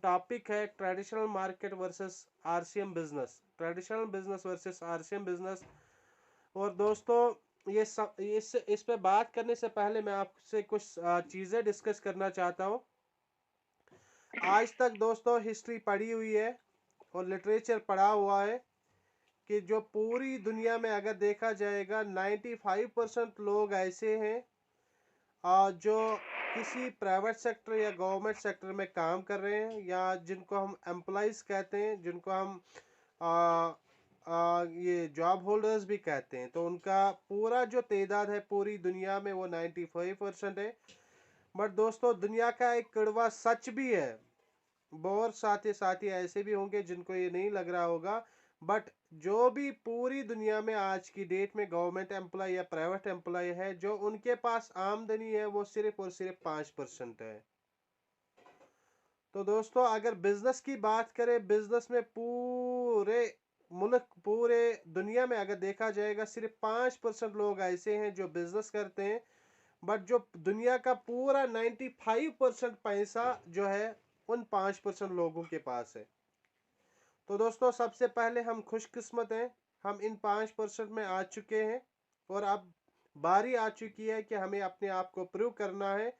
Topic है traditional market versus RCM business, traditional business versus RCM business. और दोस्तों इस पे बात करने से पहले मैं आपसे कुछ चीज़ें डिस्कस करना चाहता हूँ। आज तक दोस्तों हिस्ट्री पढ़ी हुई है और लिटरेचर पढ़ा हुआ है कि जो पूरी दुनिया में अगर देखा जाएगा 95% लोग ऐसे हैं जो किसी प्राइवेट सेक्टर या गवर्नमेंट सेक्टर में काम कर रहे हैं, या जिनको हम एम्प्लॉइज कहते हैं, जिनको हम ये जॉब होल्डर्स भी कहते हैं। तो उनका पूरा जो तादाद है पूरी दुनिया में वो 95% है। बट दोस्तों दुनिया का एक कड़वा सच भी है, बहुत साथी साथी ऐसे भी होंगे जिनको ये नहीं लग रहा होगा, बट जो भी पूरी दुनिया में आज की डेट में गवर्नमेंट एम्प्लॉय या प्राइवेट एम्प्लॉय है, जो उनके पास आमदनी है वो सिर्फ और सिर्फ 5% है। तो दोस्तों अगर बिजनेस की बात करें, बिजनेस में पूरे मुल्क पूरे दुनिया में अगर देखा जाएगा सिर्फ 5% लोग ऐसे हैं जो बिजनेस करते हैं, बट जो दुनिया का पूरा 95% पैसा जो है उन 5% लोगों के पास है। तो दोस्तों सबसे पहले हम खुशकिस्मत हैं, हम इन 5% में आ चुके हैं और अब बारी आ चुकी है कि हमें अपने आप को प्रूव करना है,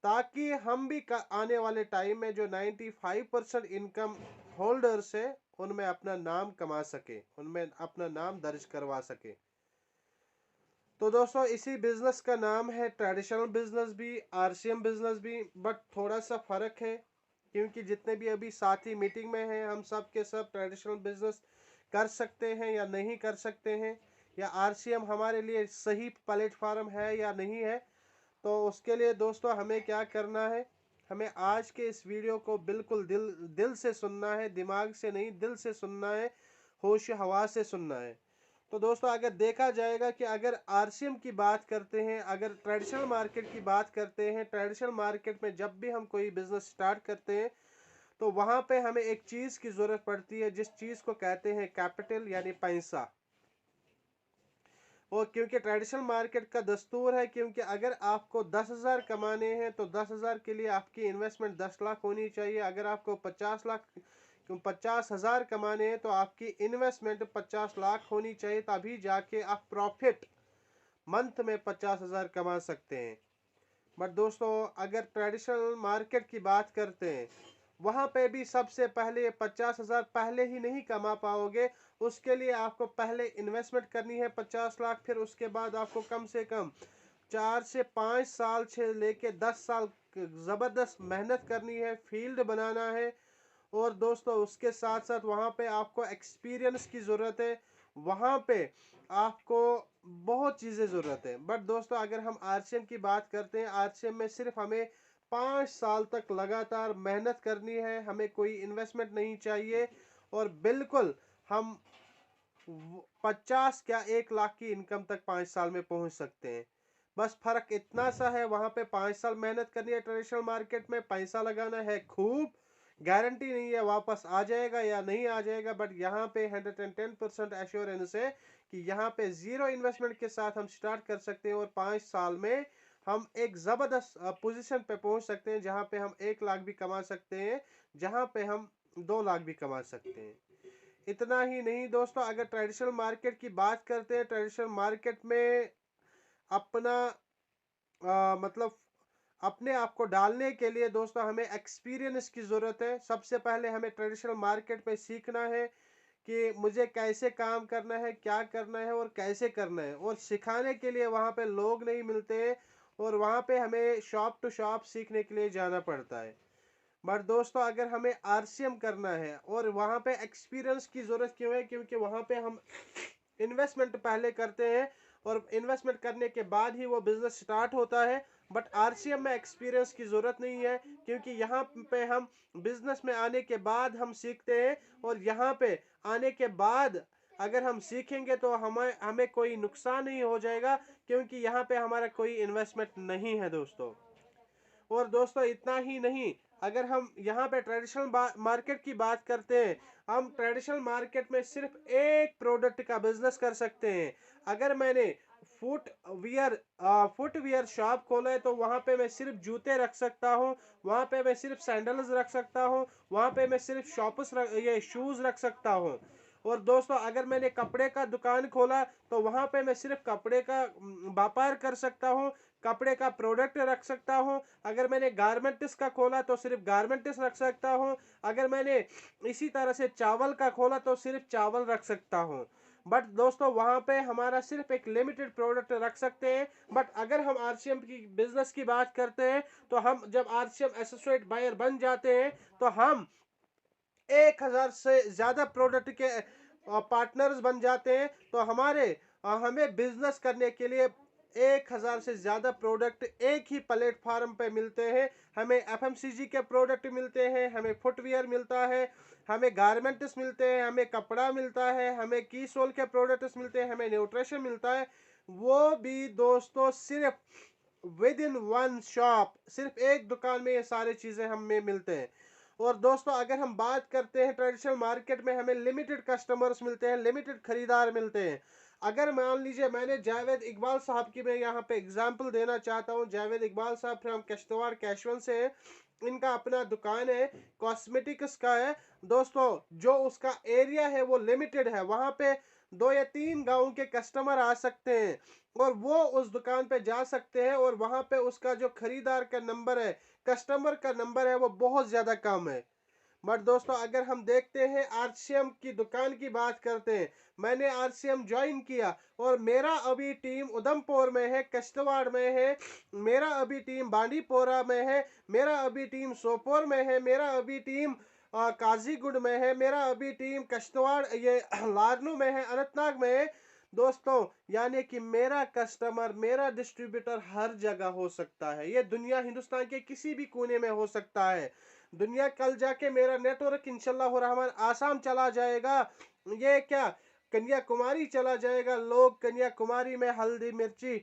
ताकि हम भी आने वाले टाइम में जो 95% इनकम होल्डर्स है उनमें अपना नाम कमा सके, उनमें अपना नाम दर्ज करवा सके। तो दोस्तों इसी बिजनेस का नाम है ट्रेडिशनल बिजनेस भी, आरसीएम बिजनेस भी, बट थोड़ा सा फर्क है क्योंकि जितने भी अभी साथी मीटिंग में हैं हम सब के सब ट्रेडिशनल बिजनेस कर सकते हैं या नहीं कर सकते हैं, या आरसीएम हमारे लिए सही प्लेटफार्म है या नहीं है। तो उसके लिए दोस्तों हमें क्या करना है, हमें आज के इस वीडियो को बिल्कुल दिल से सुनना है, दिमाग से नहीं दिल से सुनना है, होश हवा से सुनना है। तो दोस्तों अगर देखा जाएगा कि अगर आरसीएम की बात करते हैं, अगर ट्रेडिशनल मार्केट की बात करते हैं, ट्रेडिशनल मार्केट में जब भी हम कोई बिजनेस स्टार्ट करते हैं तो वहाँ पे हमें एक चीज़ की ज़रूरत पड़ती है, जिस चीज़ को कहते हैं कैपिटल यानी पैसा। और क्योंकि ट्रेडिशनल मार्केट का दस्तूर है, क्योंकि अगर आपको 10,000 कमाने हैं तो 10,000 के लिए आपकी इन्वेस्टमेंट 10 लाख होनी चाहिए। अगर आपको 50,000 कमाने हैं तो आपकी इन्वेस्टमेंट 50 लाख होनी चाहिए, तभी जाके आप प्रॉफिट मंथ में 50,000 कमा सकते हैं। बट दोस्तों अगर ट्रेडिशनल मार्केट की बात करते हैं, वहाँ पे भी सबसे पहले 50,000 पहले ही नहीं कमा पाओगे। उसके लिए आपको पहले इन्वेस्टमेंट करनी है 50 लाख, फिर उसके बाद आपको कम से कम 4 से 5 साल से लेके 10 साल ज़बरदस्त मेहनत करनी है, फील्ड बनाना है। और दोस्तों उसके साथ साथ वहाँ पे आपको एक्सपीरियंस की ज़रूरत है, वहाँ पे आपको बहुत चीज़ें ज़रूरत है। बट दोस्तों अगर हम आरसीएम की बात करते हैं, आरसीएम में सिर्फ हमें 5 साल तक लगातार मेहनत करनी है, हमें कोई इन्वेस्टमेंट नहीं चाहिए, और बिल्कुल हम 50 क्या 1 लाख की इनकम तक 5 साल में पहुंच सकते हैं। बस फर्क इतना सा है, वहां पे 5 साल मेहनत करनी है, ट्रेडिशनल मार्केट में पैसा लगाना है खूब, गारंटी नहीं है वापस आ जाएगा या नहीं आ जाएगा, बट यहाँ पे 110% एश्योरेंस है कि यहाँ पे जीरो इन्वेस्टमेंट के साथ हम स्टार्ट कर सकते हैं और 5 साल में हम एक ज़बरदस्त पोजीशन पे पहुंच सकते हैं, जहाँ पे हम 1 लाख भी कमा सकते हैं, जहाँ पे हम 2 लाख भी कमा सकते हैं। इतना ही नहीं दोस्तों, अगर ट्रेडिशनल मार्केट की बात करते हैं, ट्रेडिशनल मार्केट में अपना मतलब अपने आप को डालने के लिए दोस्तों हमें एक्सपीरियंस की ज़रूरत है। सबसे पहले हमें ट्रेडिशनल मार्केट में सीखना है कि मुझे कैसे काम करना है, क्या करना है और कैसे करना है, और सिखाने के लिए वहाँ पे लोग नहीं मिलते हैं, और वहाँ पे हमें शॉप टू शॉप सीखने के लिए जाना पड़ता है। बट दोस्तों अगर हमें आरसीएम करना है, और वहाँ पे एक्सपीरियंस की ज़रूरत क्यों है, क्योंकि वहाँ पे हम इन्वेस्टमेंट पहले करते हैं और इन्वेस्टमेंट करने के बाद ही वो बिजनेस स्टार्ट होता है। बट आरसीएम में एक्सपीरियंस की ज़रूरत नहीं है, क्योंकि यहाँ पे हम बिजनेस में आने के बाद हम सीखते हैं, और यहाँ पे आने के बाद अगर हम सीखेंगे तो हमें कोई नुकसान नहीं हो जाएगा, क्योंकि यहाँ पे हमारा कोई इन्वेस्टमेंट नहीं है दोस्तों। और दोस्तों इतना ही नहीं, अगर हम यहाँ पे ट्रेडिशनल मार्केट की बात करते हैं, हम ट्रेडिशनल मार्केट में सिर्फ एक प्रोडक्ट का बिजनेस कर सकते हैं। अगर मैंने फुटवियर फुटवियर शॉप खोला है तो वहाँ पे मैं सिर्फ जूते रख सकता हूँ, वहाँ पे मैं सिर्फ सैंडल्स रख सकता हूँ, वहाँ पे मैं सिर्फ ये शूज़ रख सकता हूँ। और दोस्तों अगर मैंने कपड़े का दुकान खोला तो वहाँ पे मैं सिर्फ कपड़े का व्यापार कर सकता हूँ, कपड़े का प्रोडक्ट रख सकता हूँ। अगर मैंने गारमेंट्स का खोला तो सिर्फ गारमेंट्स रख सकता हूँ। अगर मैंने इसी तरह से चावल का खोला तो सिर्फ चावल रख सकता हूँ। बट दोस्तों वहाँ पे हमारा सिर्फ एक लिमिटेड प्रोडक्ट रख सकते हैं। बट अगर हम आरसीएम की बिजनेस की बात करते हैं तो हम जब आरसीएम एसोसिएट बायर बन जाते हैं तो हम 1000 से ज़्यादा प्रोडक्ट के पार्टनर्स बन जाते हैं। तो हमें बिजनेस करने के लिए 1000 से ज़्यादा प्रोडक्ट एक ही प्लेटफार्म पे मिलते हैं। हमें एफएमसीजी के प्रोडक्ट मिलते हैं, हमें फुटवियर मिलता है, हमें गारमेंट्स मिलते हैं, हमें कपड़ा मिलता है, हमें की सोल के प्रोडक्ट्स मिलते हैं, हमें न्यूट्रिशन मिलता है। वो भी दोस्तों सिर्फ विद इन वन शॉप, सिर्फ एक दुकान में ये सारी चीज़ें हमें मिलते हैं। और दोस्तों अगर हम बात करते हैं ट्रेडिशनल मार्केट में हमें लिमिटेड कस्टमर्स मिलते हैं, लिमिटेड खरीदार मिलते हैं। अगर मान लीजिए मैंने जावेद इकबाल साहब की मैं यहाँ पे एग्जांपल देना चाहता हूँ। जावेद इकबाल साहब फ्रॉम किश्तवाड़ कैशवन से है, इनका अपना दुकान है, कॉस्मेटिक्स का है। दोस्तों जो उसका एरिया है वो लिमिटेड है, वहाँ पे 2 या 3 गाँव के कस्टमर आ सकते हैं और वो उस दुकान पे जा सकते हैं और वहाँ पे उसका जो खरीदार का नंबर है, कस्टमर का नंबर है, वो बहुत ज़्यादा कम है। बट दोस्तों अगर हम देखते हैं आरसीएम की दुकान की बात करते हैं, मैंने आरसीएम ज्वाइन किया और मेरा अभी टीम उधमपुर में है, किश्तवाड़ में है, मेरा अभी टीम बांडीपोरा में है, मेरा अभी टीम सोपोर में है, मेरा अभी टीम काजीगुंड में है, मेरा अभी टीम किश्तवाड़ ये लारनू में है, अनंतनाग में है। दोस्तों यानी कि मेरा कस्टमर, मेरा डिस्ट्रीब्यूटर हर जगह हो सकता है। ये दुनिया हिंदुस्तान के किसी भी कोने में हो सकता है। दुनिया कल जाके मेरा नेटवर्क इंशाल्लाह रहमान आसाम चला जाएगा, ये क्या कन्याकुमारी चला जाएगा। लोग कन्याकुमारी में हल्दी मिर्ची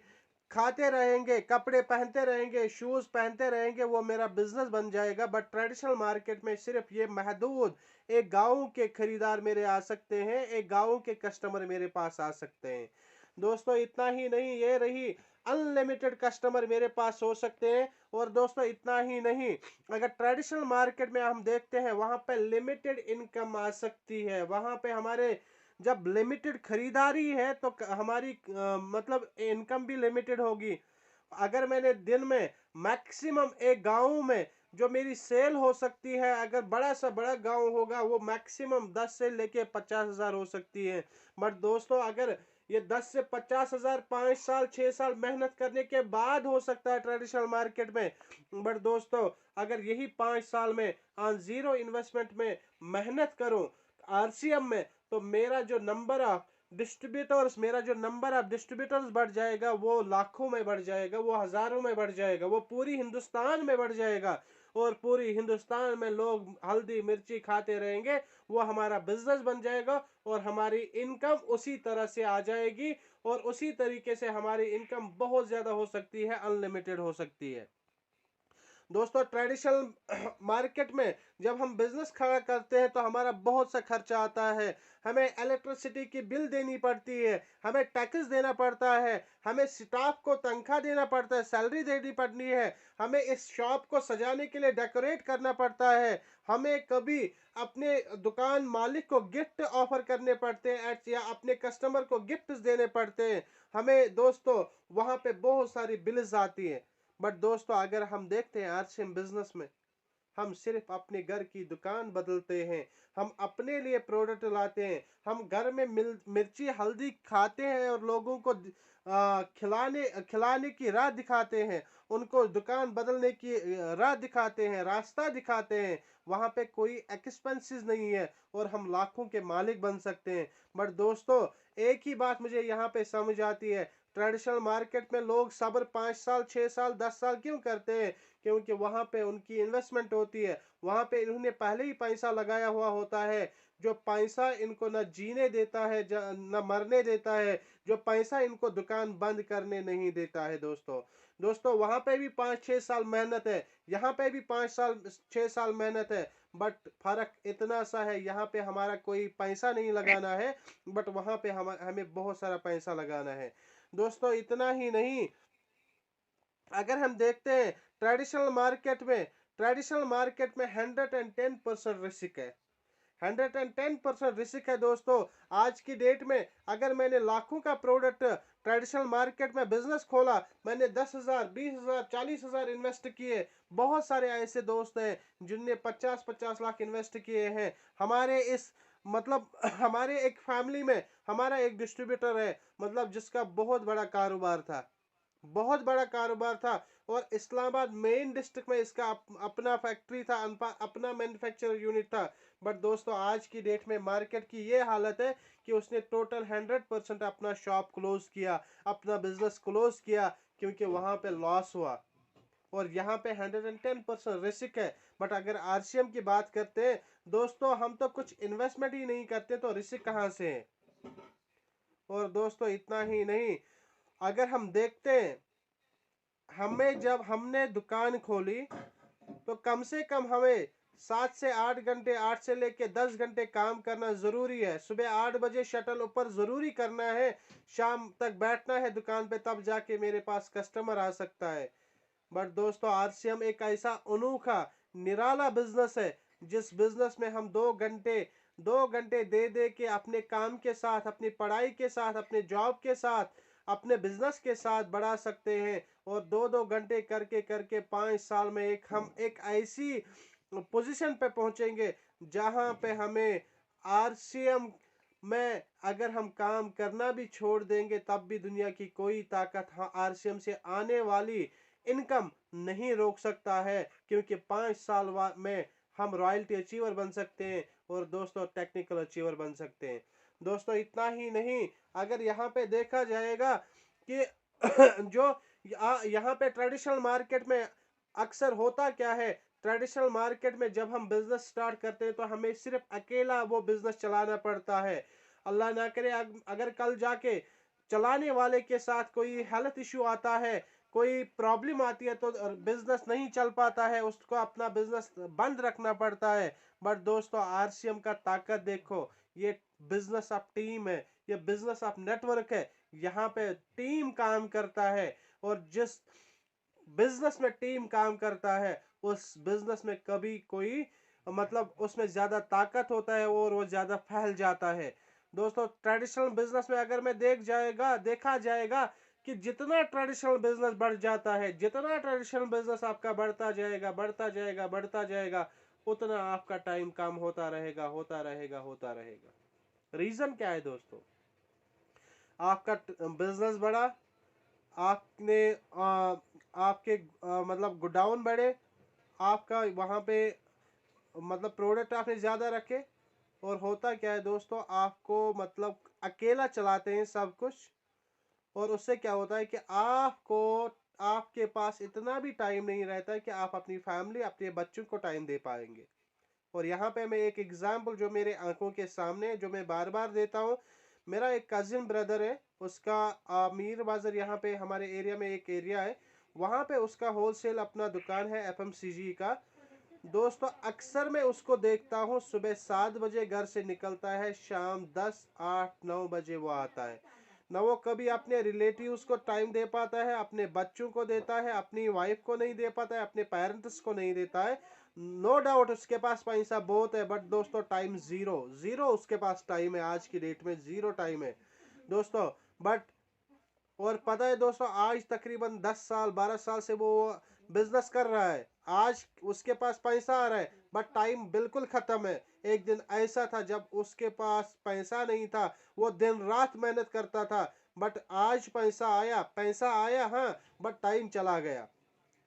खाते रहेंगे, कपड़े पहनते रहेंगे, शूज पहनते रहेंगे, वो मेरा बिजनेस बन जाएगा। बट ट्रेडिशनल मार्केट में सिर्फ ये महदूद एक गांव के खरीदार मेरे आ सकते हैं, एक गांव के कस्टमर मेरे पास आ सकते हैं। दोस्तों इतना ही नहीं, ये रही अनलिमिटेड कस्टमर मेरे पास हो सकते हैं। और दोस्तों इतना ही नहीं, अगर ट्रेडिशनल मार्केट में हम देखते हैं वहां पे लिमिटेड इनकम आ सकती है। वहां पे हमारे जब लिमिटेड खरीदारी है तो हमारी मतलब इनकम भी लिमिटेड होगी। अगर मैंने दिन में मैक्सिमम एक गांव में जो मेरी सेल हो सकती है, अगर बड़ा सा बड़ा गांव होगा वो मैक्सिमम 10 से लेके 50,000 हो सकती है। बट दोस्तों अगर ये 10 से 50,000 5 साल 6 साल मेहनत करने के बाद हो सकता है ट्रेडिशनल मार्केट में। बट दोस्तों अगर यही 5 साल में ऑन जीरो इन्वेस्टमेंट में मेहनत करूं आरसीएम में, तो मेरा जो नंबर ऑफ डिस्ट्रीब्यूटर्स बढ़ जाएगा, वो लाखों में बढ़ जाएगा, वो हजारों में बढ़ जाएगा, वो पूरी हिंदुस्तान में बढ़ जाएगा। और पूरी हिंदुस्तान में लोग हल्दी मिर्ची खाते रहेंगे, वो हमारा बिजनेस बन जाएगा और हमारी इनकम उसी तरह से आ जाएगी। और उसी तरीके से हमारी इनकम बहुत ज़्यादा हो सकती है, अनलिमिटेड हो सकती है। दोस्तों ट्रेडिशनल मार्केट में जब हम बिजनेस खड़ा करते हैं तो हमारा बहुत सा खर्चा आता है। हमें इलेक्ट्रिसिटी की बिल देनी पड़ती है, हमें टैक्स देना पड़ता है, हमें स्टाफ को तनख्वाह देना पड़ता है, सैलरी देनी पड़नी है, हमें इस शॉप को सजाने के लिए डेकोरेट करना पड़ता है, हमें कभी अपने दुकान मालिक को गिफ्ट ऑफर करने पड़ते हैं या अपने कस्टमर को गिफ्ट देने पड़ते हैं। हमें दोस्तों वहाँ पे बहुत सारी बिल्स आती हैं। बट दोस्तों अगर हम देखते हैं आरसीएम बिजनेस में हम सिर्फ अपने घर की दुकान बदलते हैं, हम अपने लिए प्रोडक्ट लाते हैं, हम घर में मिर्ची हल्दी खाते हैं और लोगों को खिलाने खिलाने की राह दिखाते हैं, उनको दुकान बदलने की राह दिखाते हैं, रास्ता दिखाते हैं। वहाँ पे कोई एक्सपेंसेस नहीं है और हम लाखों के मालिक बन सकते हैं। बट दोस्तों एक ही बात मुझे यहाँ पे समझ आती है, ट्रेडिशनल मार्केट में लोग सब्र 5 साल 6 साल 10 साल क्यों करते हैं? क्योंकि वहां पे उनकी इन्वेस्टमेंट होती है, वहां पे इन्होंने पहले ही पैसा लगाया हुआ होता है, जो पैसा इनको न जीने देता है न मरने देता है, जो पैसा इनको दुकान बंद करने नहीं देता है। दोस्तों वहां पे भी 5 6 साल मेहनत है, यहाँ पे भी 5 साल 6 साल मेहनत है। बट फर्क इतना सा है, यहाँ पे हमारा कोई पैसा नहीं लगाना है, बट वहां पे हमें बहुत सारा पैसा लगाना है। दोस्तों इतना ही नहीं, अगर हम देखते हैं ट्रेडिशनल मार्केट में 110% रिस्क है। 110% रिस्क है दोस्तों। आज की डेट में अगर मैंने लाखों का प्रोडक्ट ट्रेडिशनल मार्केट में बिजनेस खोला, मैंने 10,000, 20,000, 40,000 इन्वेस्ट किए। बहुत सारे ऐसे दोस्त हैं जिनने 50-50 लाख इन्वेस्ट किए हैं। हमारे इस मतलब हमारे एक फैमिली में हमारा एक डिस्ट्रीब्यूटर है, मतलब जिसका बहुत बड़ा कारोबार था, बहुत बड़ा कारोबार था। और इस्लामाबाद मेन डिस्ट्रिक्ट में इसका अपना फैक्ट्री था, अपना मैन्युफैक्चर यूनिट था। बट दोस्तों आज की डेट में मार्केट की ये हालत है कि उसने टोटल 100% अपना शॉप क्लोज किया, अपना बिजनेस क्लोज किया, क्योंकि वहां पे लॉस हुआ। और यहाँ पे 110% रिस्क है। बट अगर आरसीएम की बात करते हैं दोस्तों, हम तो कुछ इन्वेस्टमेंट ही नहीं करते तो रिस्क कहाँ से है। और दोस्तों इतना ही नहीं, अगर हम देखते हैं, जब हमने दुकान खोली तो कम से कम हमें 7 से 8 घंटे, 8 से लेके 10 घंटे काम करना जरूरी है। सुबह 8 बजे शटल ऊपर जरूरी करना है, शाम तक बैठना है दुकान पे, तब जाके मेरे पास कस्टमर आ सकता है। बट दोस्तों आरसीएम एक ऐसा अनोखा निराला बिजनेस है, जिस बिजनेस में हम 2 घंटे दे दे के अपने काम के साथ, अपनी पढ़ाई के साथ, अपने जॉब के साथ, अपने बिजनेस के साथ बढ़ा सकते हैं। और 2-2 घंटे करके करके 5 साल में हम एक ऐसी पोजीशन पे पहुंचेंगे जहां पे हमें आरसीएम में अगर हम काम करना भी छोड़ देंगे तब भी दुनिया की कोई ताकत आरसीएम से आने वाली इनकम नहीं रोक सकता है, क्योंकि 5 साल में हम रॉयल्टी अचीवर बन सकते हैं और दोस्तों टेक्निकल अचीवर बन सकते हैं। दोस्तों इतना ही नहीं, अगर यहाँ पे देखा जाएगा कि जो यहाँ पे ट्रेडिशनल मार्केट में अक्सर होता क्या है, ट्रेडिशनल मार्केट में जब हम बिजनेस स्टार्ट करते हैं तो हमें सिर्फ अकेला वो बिजनेस चलाना पड़ता है। अल्लाह ना करे अगर कल जाके चलाने वाले के साथ कोई हेल्थ इश्यू आता है, कोई प्रॉब्लम आती है, तो बिजनेस नहीं चल पाता है, उसको अपना बिजनेस बंद रखना पड़ता है। बट दोस्तों आरसीएम का ताकत देखो, ये बिजनेस ऑफ टीम है, ये बिजनेस ऑफ नेटवर्क है। यहाँ पे टीम काम करता है, और जिस बिजनेस में टीम काम करता है उस बिजनेस में कभी कोई मतलब उसमें ज्यादा ताकत होता है और वो ज्यादा फैल जाता है। दोस्तों ट्रेडिशनल बिजनेस में अगर मैं देखा जाएगा कि जितना ट्रेडिशनल बिजनेस बढ़ जाता है, जितना ट्रेडिशनल बिजनेस आपका बढ़ता जाएगा, बढ़ता जाएगा, बढ़ता जाएगा, उतना आपका टाइम कम होता रहेगा, होता रहेगा, होता रहेगा। रीजन क्या है दोस्तों? आपका बिजनेस बढ़ा, आपने आपके मतलब गोडाउन बढ़े, आपका वहां पे मतलब प्रोडक्ट आपने ज़्यादा रखे, और होता क्या है दोस्तों, आपको मतलब अकेला चलाते हैं सब कुछ, और उससे क्या होता है कि आपके पास इतना भी टाइम नहीं रहता है कि आप अपनी फैमिली, अपने बच्चों को टाइम दे पाएंगे। और यहाँ पे मैं एक एग्जांपल जो मेरे आंखों के सामने, जो मैं बार बार देता हूँ, मेरा एक कजिन ब्रदर है, उसका मीर बाजार यहाँ पे हमारे एरिया में एक एरिया है, वहाँ पे उसका होलसेल अपना दुकान है एफएमसीजी का। दोस्तों अक्सर मैं उसको देखता हूँ, सुबह 7 बजे घर से निकलता है, शाम 10, 8, 9 बजे वो आता है। ना वो कभी अपने रिलेटिव्स को टाइम दे पाता है, अपने बच्चों को देता है, अपनी वाइफ को नहीं दे पाता है, अपने पेरेंट्स को नहीं देता है। नो डाउट उसके पास पैसा बहुत है, बट दोस्तों टाइम जीरो, जीरो उसके पास टाइम है, आज की डेट में जीरो टाइम है दोस्तों। बट और पता है दोस्तों, आज तकरीबन 10 साल 12 साल से वो बिजनेस कर रहा है, आज उसके पास पैसा आ रहा है, बट टाइम बिल्कुल खत्म है। एक दिन ऐसा था जब उसके पास पैसा नहीं था, वो दिन रात मेहनत करता था, बट आज पैसा आया हाँ, बट टाइम चला गया।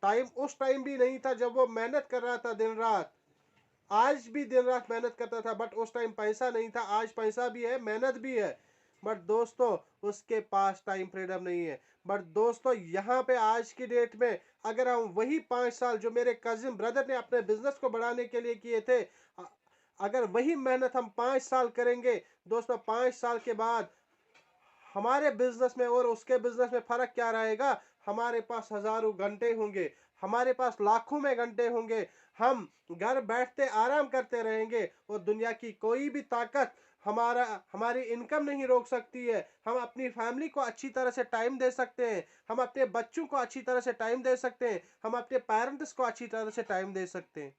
टाइम उस टाइम भी नहीं था जब वो मेहनत कर रहा था दिन रात, आज भी दिन रात मेहनत करता था, बट उस टाइम पैसा नहीं था। आज पैसा भी है, मेहनत भी है, बट दोस्तों उसके पास टाइम फ्रीडम नहीं है। बट दोस्तों यहाँ पे आज की डेट में अगर हम वही 5 साल जो मेरे कजिन ब्रदर ने अपने बिजनेस को बढ़ाने के लिए किए थे, अगर वही मेहनत हम 5 साल करेंगे दोस्तों, 5 साल के बाद हमारे बिजनेस में और उसके बिजनेस में फर्क क्या रहेगा? हमारे पास हजारों घंटे होंगे, हमारे पास लाखों में घंटे होंगे, हम घर बैठते आराम करते रहेंगे, और दुनिया की कोई भी ताकत हमारा हमारी इनकम नहीं रोक सकती है। हम अपनी फैमिली को अच्छी तरह से टाइम दे सकते हैं, हम अपने बच्चों को अच्छी तरह से टाइम दे सकते हैं, हम अपने पेरेंट्स को अच्छी तरह से टाइम दे सकते हैं।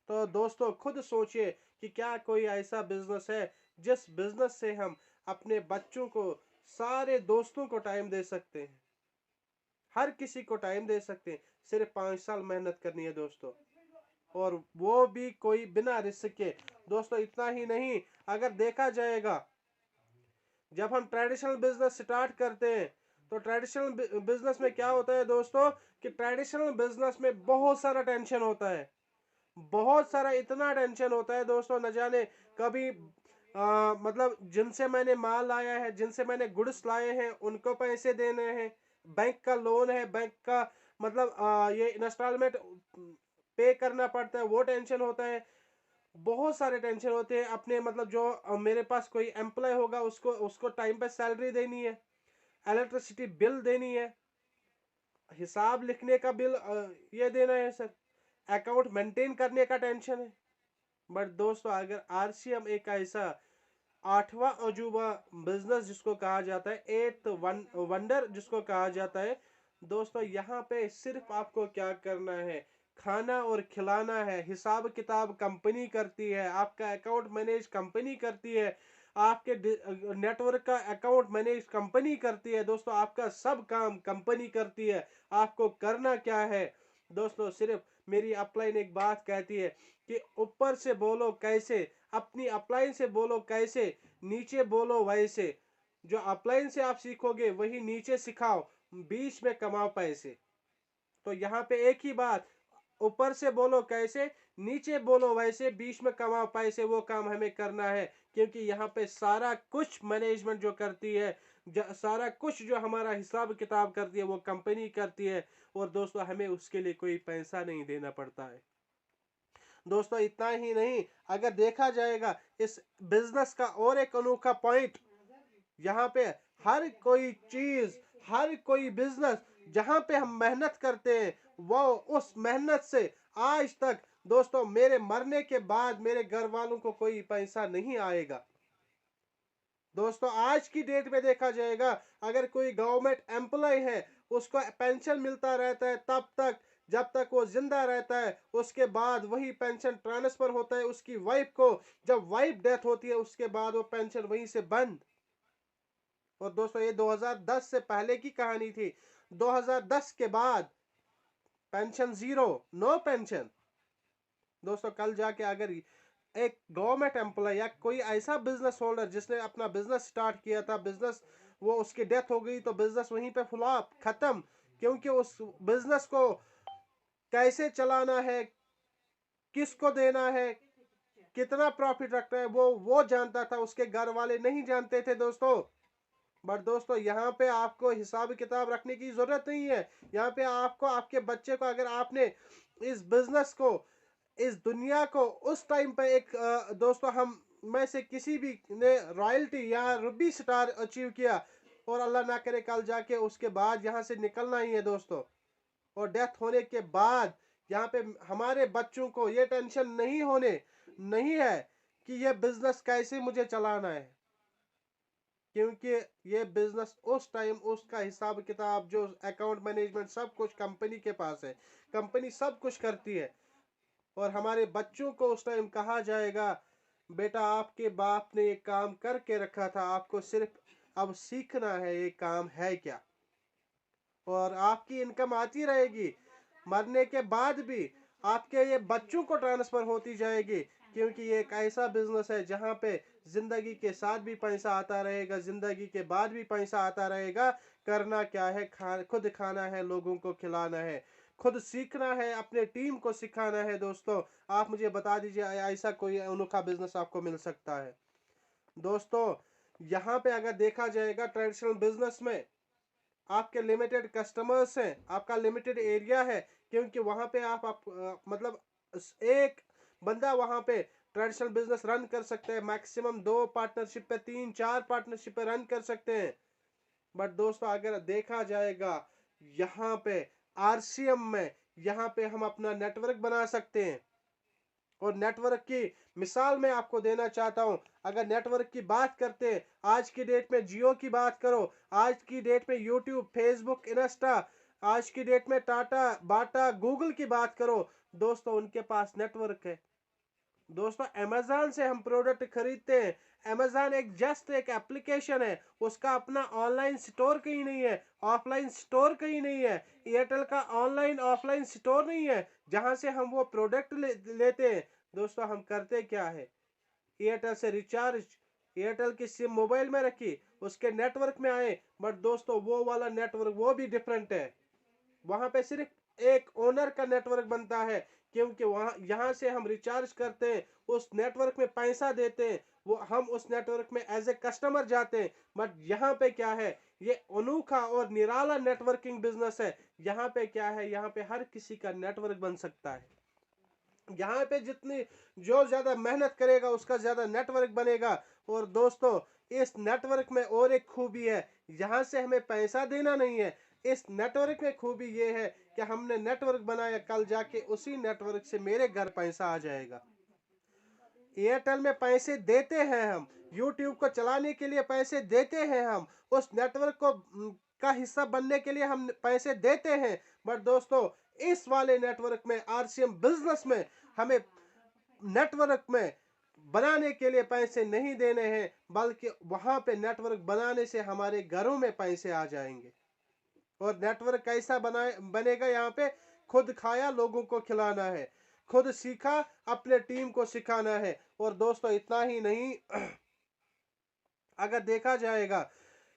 तो दोस्तों खुद सोचिए कि क्या कोई ऐसा बिजनेस है जिस बिजनेस से हम अपने बच्चों को, सारे दोस्तों को टाइम दे सकते हैं, हर किसी को टाइम दे सकते हैं। सिर्फ 5 साल मेहनत करनी है दोस्तों, और वो भी कोई बिना रिस्क के। दोस्तों इतना ही नहीं, अगर देखा जाएगा जब हम ट्रेडिशनल बिजनेस स्टार्ट करते हैं तो ट्रेडिशनल बिजनेस में क्या होता है दोस्तों, कि ट्रेडिशनल बिजनेस में बहुत सारा टेंशन होता है, बहुत सारा इतना टेंशन होता है दोस्तों, न जाने कभी मतलब जिनसे मैंने माल लाया है, जिनसे मैंने गुड्स लाए हैं, उनको पैसे देने हैं, बैंक का लोन है, बैंक का मतलब ये इंस्टॉलमेंट पे करना पड़ता है, वो टेंशन होता है। बहुत सारे टेंशन होते हैं अपने, मतलब जो मेरे पास कोई एम्प्लॉय होगा उसको उसको टाइम पे सैलरी देनी है, इलेक्ट्रिसिटी बिल देनी है, हिसाब लिखने का बिल ये देना है सर, अकाउंट मेंटेन करने का टेंशन है। बट दोस्तों अगर आरसीएम एक ऐसा आठवां अजूबा बिजनेस जिसको कहा जाता है, एट वंडर जिसको कहा जाता है दोस्तों, यहाँ पे सिर्फ आपको क्या करना है, खाना और खिलाना है। हिसाब किताब कंपनी करती है, आपका अकाउंट मैनेज कंपनी करती है, आपके नेटवर्क का अकाउंट मैनेज कंपनी करती है दोस्तों, आपका सब काम कंपनी करती है। आपको करना क्या है दोस्तों, सिर्फ मेरी अपलाइन एक बात कहती है कि ऊपर से बोलो कैसे, अपनी अपलाइन से बोलो कैसे, नीचे बोलो वैसे। जो अपलाइन से आप सीखोगे वही नीचे सिखाओ, बीच में कमाओ पैसे। तो यहाँ पे एक ही बात, ऊपर से बोलो कैसे, नीचे बोलो वैसे, बीच में कमाओ पैसे, वो काम हमें करना है। क्योंकि यहाँ पे सारा कुछ मैनेजमेंट जो करती है, सारा कुछ जो हमारा हिसाब किताब करती है वो कंपनी करती है, और दोस्तों हमें उसके लिए कोई पैसा नहीं देना पड़ता है। दोस्तों इतना ही नहीं, अगर देखा जाएगा इस बिजनेस का और एक अनोखा पॉइंट, यहाँ पे हर कोई चीज, हर कोई बिजनेस जहां पे हम मेहनत करते हैं, वो उस मेहनत से आज तक दोस्तों मेरे मरने के बाद मेरे घर वालों को कोई पैसा नहीं आएगा। दोस्तों आज की डेट में देखा जाएगा, अगर कोई गवर्नमेंट एम्प्लॉय है उसको पेंशन मिलता रहता है तब तक जब तक वो जिंदा रहता है, उसके बाद वही पेंशन ट्रांसफर होता है उसकी वाइफ को। जब वाइफ डेथ होती है उसके बाद वो पेंशन वहीं से बंद। और दोस्तों ये 2010 से पहले की कहानी थी, 2010 के बाद पेंशन जीरो, नो पेंशन। दोस्तों कल जाके अगर एक गवर्नमेंट एम्प्लॉय या कोई ऐसा बिजनेस होल्डर जिसने अपना बिजनेस स्टार्ट किया था, बिजनेस वो उसकी डेथ हो गई, तो बिजनेस वहीं पे फ्लॉप, खत्म। क्योंकि उस बिजनेस को कैसे चलाना है, किसको देना है, कितना प्रॉफिट रखना है, वो जानता था, उसके घर वाले नहीं जानते थे दोस्तों। बट दोस्तों यहाँ पे आपको हिसाब किताब रखने की जरूरत नहीं है। यहाँ पे आपको, आपके बच्चे को, अगर आपने इस बिजनेस को, इस दुनिया को उस टाइम पे एक दोस्तों हम में से किसी भी ने रॉयल्टी या रुबी स्टार अचीव किया, और अल्लाह ना करे कल जाके उसके बाद यहाँ से निकलना ही है दोस्तों, और डेथ होने के बाद यहाँ पे हमारे बच्चों को ये टेंशन नहीं है कि ये बिजनेस कैसे मुझे चलाना है। क्योंकि ये बिजनेस उस टाइम उसका हिसाब किताब, जो अकाउंट मैनेजमेंट, सब कुछ कंपनी के पास है, कंपनी सब कुछ करती है। और हमारे बच्चों को उस टाइम कहा जाएगा, बेटा आपके बाप ने ये काम करके रखा था, आपको सिर्फ अब सीखना है ये काम है क्या। और आपकी इनकम आती रहेगी, मरने के बाद भी आपके ये बच्चों को ट्रांसफर होती जाएगी। क्योंकि ये एक ऐसा बिजनेस है जहाँ पे जिंदगी के साथ भी पैसा आता रहेगा, जिंदगी के बाद भी पैसा आता रहेगा। करना क्या है, खुद खाना है, लोगों को खिलाना है, खुद सीखना है, अपने टीम को सिखाना है। दोस्तों आप मुझे बता दीजिए ऐसा कोई अनोखा बिजनेस आपको मिल सकता है। दोस्तों यहाँ पे अगर देखा जाएगा ट्रेडिशनल बिजनेस में आपके लिमिटेड कस्टमर्स हैं, आपका लिमिटेड एरिया है। क्योंकि वहां पे आप मतलब एक बंदा वहां पे ट्रेडिशनल बिजनेस रन कर सकते हैं, मैक्सिमम 2 पार्टनरशिप पे, 3-4 पार्टनरशिप पे रन कर सकते हैं। बट दोस्तों अगर देखा जाएगा यहाँ पे आरसीएम में, यहाँ पे हम अपना नेटवर्क बना सकते हैं, और नेटवर्क की मिसाल मैं आपको देना चाहता हूं। अगर नेटवर्क की बात करते हैं, आज की डेट में जियो की बात करो, आज की डेट में यूट्यूब, फेसबुक, इंस्टा, आज की डेट में टाटा, बाटा, गूगल की बात करो, दोस्तों उनके पास नेटवर्क है। दोस्तों अमेजोन से हम प्रोडक्ट खरीदते हैं। अमेजोन एक जस्ट एक एप्लीकेशन है, उसका अपना ऑनलाइन स्टोर कहीं नहीं है, ऑफलाइन स्टोर कहीं नहीं है। एयरटेल का ऑनलाइन ऑफलाइन स्टोर नहीं है जहां से हम वो प्रोडक्ट लेते हैं। दोस्तों हम करते क्या है, एयरटेल से रिचार्ज, एयरटेल की सिम मोबाइल में रखी, उसके नेटवर्क में आए, बट दोस्तों वो वाला नेटवर्क वो भी डिफरेंट है। वहां पे सिर्फ एक ओनर का नेटवर्क बनता है, क्योंकि वहां यहाँ से हम रिचार्ज करते हैं, उस नेटवर्क में पैसा देते हैं, वो हम उस नेटवर्क में एज ए कस्टमर जाते हैं। बट यहाँ पे क्या है, ये अनोखा और निराला नेटवर्किंग बिजनेस है। यहाँ पे क्या है, यहाँ पे हर किसी का नेटवर्क बन सकता है। यहाँ पे जितनी जो ज्यादा मेहनत करेगा उसका ज्यादा नेटवर्क बनेगा। और दोस्तों इस नेटवर्क में और एक खूबी है, यहाँ से हमें पैसा देना नहीं है। इस नेटवर्क में खूबी ये है कि हमने नेटवर्क बनाया, कल जाके उसी नेटवर्क से मेरे घर पैसा आ जाएगा। एयरटेल में पैसे देते हैं हम, यूट्यूब को चलाने के लिए पैसे देते हैं हम, उस नेटवर्क को का हिस्सा बनने के लिए हम पैसे देते हैं। बट दोस्तों इस वाले नेटवर्क में, आरसीएम बिजनेस में, हमें नेटवर्क में बनाने के लिए पैसे नहीं देने हैं, बल्कि वहां पे नेटवर्क बनाने से हमारे घरों में पैसे आ जाएंगे। और नेटवर्क कैसा बनेगा, यहाँ पे खुद खाया लोगों को खिलाना है, खुद सीखा अपने टीम को सिखाना है। और दोस्तों इतना ही नहीं, अगर देखा जाएगा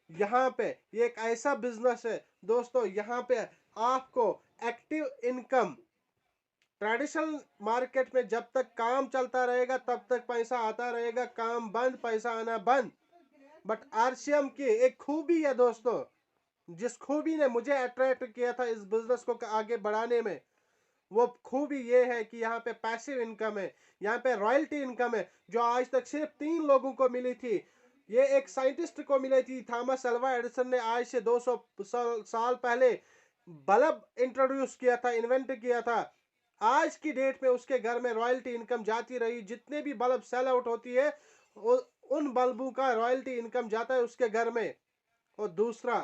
यहाँ पे ये एक ऐसा बिजनेस है दोस्तों, यहाँ पे आपको एक्टिव इनकम, ट्रेडिशनल मार्केट में जब तक काम चलता रहेगा तब तक पैसा आता रहेगा, काम बंद पैसा आना बंद। बट आरसीएम की एक खूबी है दोस्तों, जिस खूबी ने मुझे अट्रैक्ट किया था इस बिजनेस को आगे बढ़ाने में, वो खूबी ये है कि यहाँ पे पैसिव इनकम है, यहाँ पे रॉयल्टी इनकम है, जो आज तक सिर्फ 3 लोगों को मिली थी। ये एक साइंटिस्ट को मिली थी, थॉमस अल्वा एडिसन ने आज से 200 साल पहले बल्ब इंट्रोड्यूस किया था, इन्वेंट किया था। आज की डेट में उसके घर में रॉयल्टी इनकम जाती रही, जितने भी बल्ब सेल आउट होती है उन बल्बों का रॉयल्टी इनकम जाता है उसके घर में। और दूसरा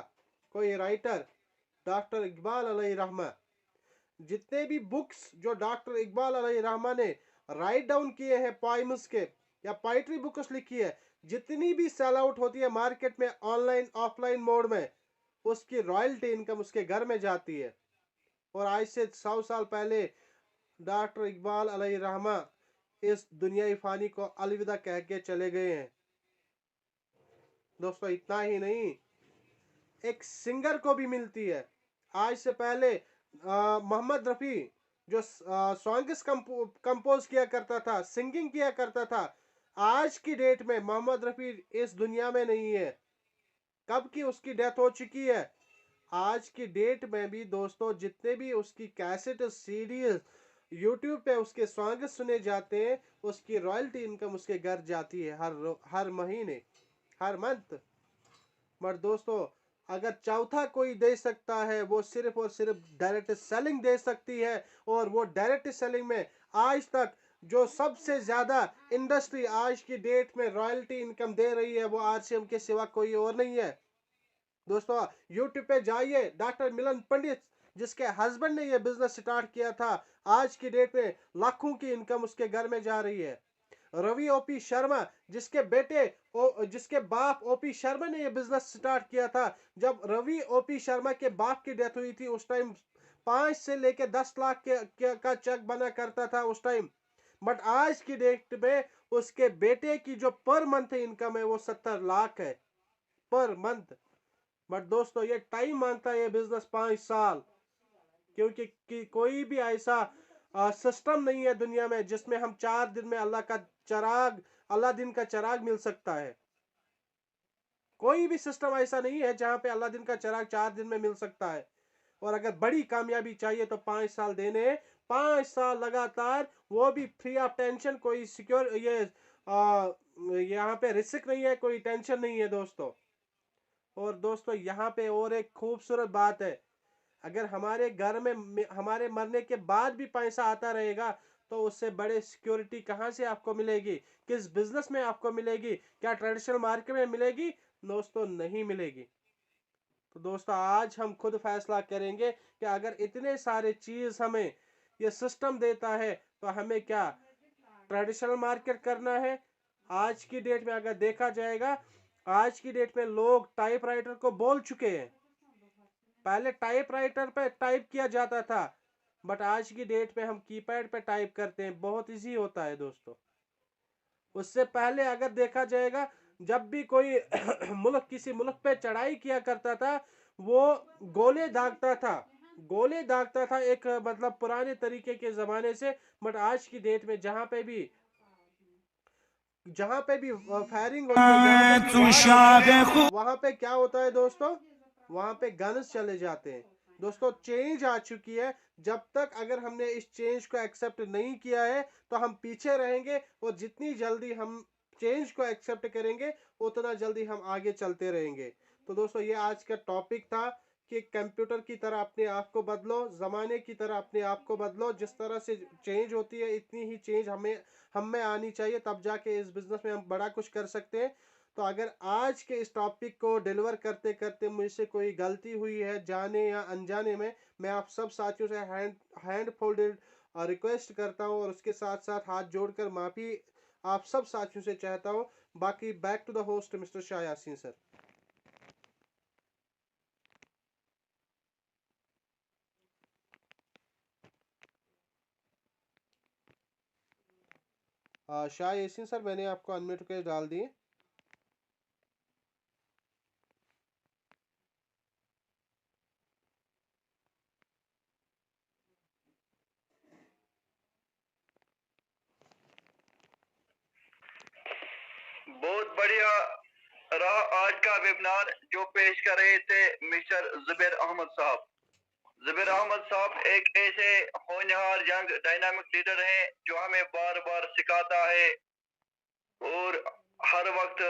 कोई राइटर, डॉक्टर इकबाल अलैहि रहमा, जितने भी बुक्स जो डॉक्टर इकबाल अलैहि रहमा ने राइट डाउन किए हैं, पोइम्स के या पोइट्री बुक्स लिखी है, जितनी भी सेल आउट होती है मार्केट में ऑनलाइन ऑफलाइन मोड में, उसकी रॉयल्टी इनकम उसके घर में जाती है। और आज से 100 साल पहले डॉक्टर इकबाल अलैहि रहमा इस दुनियाई फानी को अलविदा कह के चले गए हैं। दोस्तों इतना ही नहीं, एक सिंगर को भी मिलती है। आज से पहले मोहम्मद रफ़ी जो सॉन्ग्स कंपोज किया करता था, सिंगिंग किया करता था, आज की डेट में मोहम्मद रफ़ी इस दुनिया में नहीं है। कब की उसकी डेथ हो चुकी है। आज की डेट में भी दोस्तों जितने भी उसकी कैसेट सीडीज यूट्यूब पे उसके सॉन्ग सुने जाते हैं, उसकी रॉयल्टी इनकम उसके घर जाती है हर महीने, हर मंथ। पर दोस्तों अगर चौथा कोई दे सकता है, वो सिर्फ और सिर्फ डायरेक्ट सेलिंग दे सकती है। और वो डायरेक्ट सेलिंग में आज तक जो सबसे ज्यादा इंडस्ट्री आज की डेट में रॉयल्टी इनकम दे रही है, वो आरसीएम के सिवा कोई और नहीं है। दोस्तों यूट्यूब पे जाइए, डॉक्टर मिलन पंडित जिसके हस्बैंड ने यह बिजनेस स्टार्ट किया था, आज की डेट में लाखों की इनकम उसके घर में जा रही है। रवि ओपी शर्मा जिसके बेटे जिसके बाप ओपी शर्मा ने यह बिजनेस स्टार्ट किया था, जब रवि ओपी शर्मा के बाप की डेथ हुई थी उस टाइम 5 से लेके 10 लाख का चेक बना करता था उस टाइम। बट आज की डेट में उसके बेटे की जो पर मंथ इनकम है वो 70 लाख है पर मंथ। बट दोस्तों ये टाइम मांगता है ये बिजनेस 5 साल, क्योंकि कोई भी ऐसा सिस्टम नहीं है दुनिया में जिसमें हम 4 दिन में अल्लाह दिन का चिराग मिल सकता है। कोई भी सिस्टम ऐसा नहीं है जहां पे अल्लाह दिन का चिराग 4 दिन में मिल सकता है। और अगर बड़ी कामयाबी चाहिए तो 5 साल देने, 5 साल लगातार, वो भी फ्री ऑफ टेंशन, कोई सिक्योर ये यहाँ पे रिस्क नहीं है, कोई टेंशन नहीं है दोस्तों। और दोस्तों यहाँ पे और एक खूबसूरत बात है, अगर हमारे घर में हमारे मरने के बाद भी पैसा आता रहेगा तो उससे बड़े सिक्योरिटी कहाँ से आपको मिलेगी, किस बिजनेस में आपको मिलेगी, क्या ट्रेडिशनल मार्केट में मिलेगी? दोस्तों नहीं मिलेगी। तो दोस्तों आज हम खुद फैसला करेंगे कि अगर इतने सारे चीज हमें ये सिस्टम देता है तो हमें क्या ट्रेडिशनल मार्केट करना है। आज की डेट में अगर देखा जाएगा, आज की डेट में लोग टाइपराइटर को बोल चुके हैं। पहले टाइपराइटर पे टाइप किया जाता था, बट आज की डेट में हम कीपैड पे टाइप करते हैं, बहुत इजी होता है दोस्तों। उससे पहले अगर देखा जाएगा, जब भी कोई मुल्क किसी मुल्क पे चढ़ाई किया करता था, वो गोले दागता था, गोले दागता था, एक मतलब पुराने तरीके के जमाने से। बट आज की डेट में जहां पे भी फायरिंग होती है, जहां पे भी वार होता है, वहां पे क्या होता है दोस्तों, वहां पे गन्स चले जाते हैं। दोस्तों चेंज आ चुकी है, जब तक अगर हमने इस चेंज को एक्सेप्ट नहीं किया है तो हम पीछे रहेंगे, और जितनी जल्दी हम चेंज को एक्सेप्ट करेंगे उतना जल्दी हम आगे चलते रहेंगे। तो दोस्तों ये आज का टॉपिक था कि कंप्यूटर की तरह अपने आप को बदलो, ज़माने की तरह अपने आप को बदलो। जिस तरह से चेंज होती है इतनी ही चेंज हम में आनी चाहिए, तब जाके इस बिज़नेस में हम बड़ा कुछ कर सकते हैं। तो अगर आज के इस टॉपिक को डिलीवर करते करते मुझसे कोई गलती हुई है जाने या अनजाने में, मैं आप सब साथियों से हैंड फोल्डेड रिक्वेस्ट करता हूँ, और उसके साथ साथ हाथ जोड़कर माफ़ी आप सब साथियों से चाहता हूँ। बाकी back to the host mister Shah Yasin sir. Shah Yasin sir, मैंने आपको अनम्यूट के डाल दिए। बहुत बढ़िया रहा आज का वेबिनार जो पेश कर रहे थे मिस्टर जुबैर अहमद साहब। जुबैर अहमद साहब एक ऐसे होनहार यंग डायनामिक लीडर हैं जो हमें बार बार सिखाता है और हर वक्त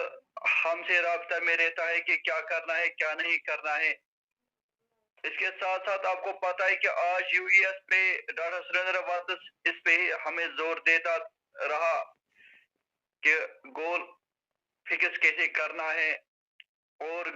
हमसे राब्ता में रहता है कि क्या करना है क्या नहीं करना है। इसके साथ साथ आपको पता है कि आज यूएस पे डॉक्टर सुरेंद्र वातस इस पे हमें जोर देता रहा कि गोल फिक्स कैसे करना है और